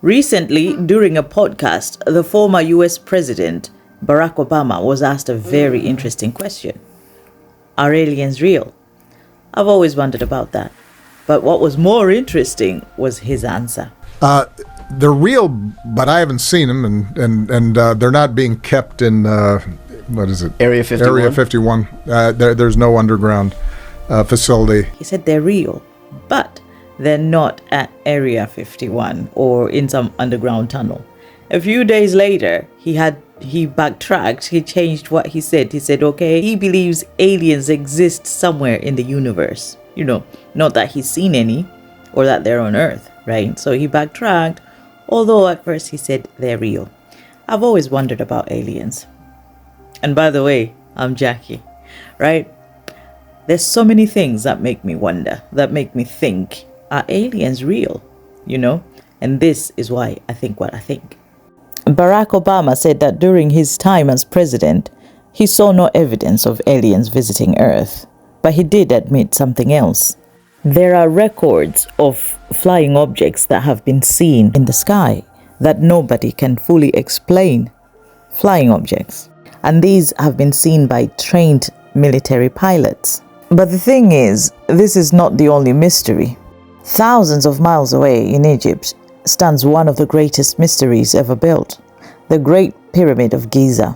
Recently, during a podcast, the former US President Barack Obama was asked a very interesting question. Are aliens real? I've always wondered about that. But what was more interesting was his answer. They're real, but I haven't seen them, and they're not being kept in, what is it? Area 51? Area 51. There's no underground facility. He said they're real, but they're not at Area 51 or in some underground tunnel. A few days later, he backtracked. He changed what he said. He said, okay, he believes aliens exist somewhere in the universe. You know, not that he's seen any or that they're on Earth, right? So he backtracked, although at first he said they're real. I've always wondered about aliens. And by the way, I'm Jackie, right? There's so many things that make me wonder, that make me think, are aliens real? You know? And this is why I think what I think. Barack Obama said that during his time as president, he saw no evidence of aliens visiting Earth. But he did admit something else. There are records of flying objects that have been seen in the sky that nobody can fully explain. Flying objects. And these have been seen by trained military pilots. But the thing is, this is not the only mystery. Thousands of miles away in Egypt stands one of the greatest mysteries ever built, the Great Pyramid of Giza.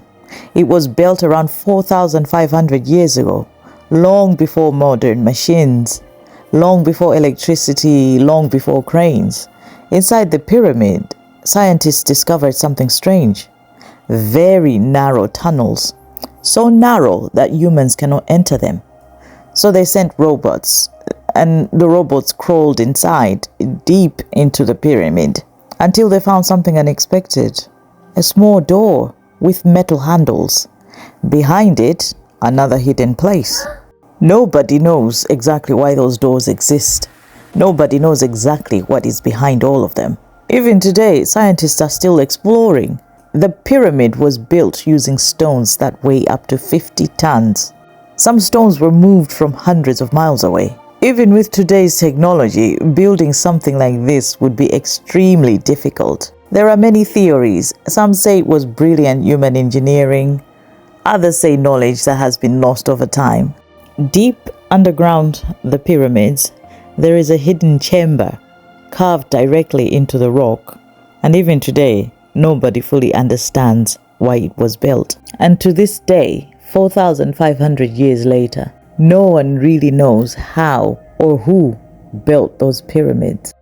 It was built around 4,500 years ago, long before modern machines, long before electricity, long before cranes. Inside the pyramid, scientists discovered something strange. Very narrow tunnels, so narrow that humans cannot enter them. So they sent robots, and the robots crawled inside, deep into the pyramid, until they found something unexpected. A small door with metal handles. Behind it, another hidden place. Nobody knows exactly why those doors exist. Nobody knows exactly what is behind all of them. Even today, scientists are still exploring. The pyramid was built using stones that weigh up to 50 tons. Some stones were moved from hundreds of miles away. Even with today's technology, building something like this would be extremely difficult. There are many theories. Some say it was brilliant human engineering. Others say knowledge that has been lost over time. Deep underground the pyramids, there is a hidden chamber carved directly into the rock. And even today, nobody fully understands why it was built. And to this day, 4,500 years later, no one really knows how or who built those pyramids.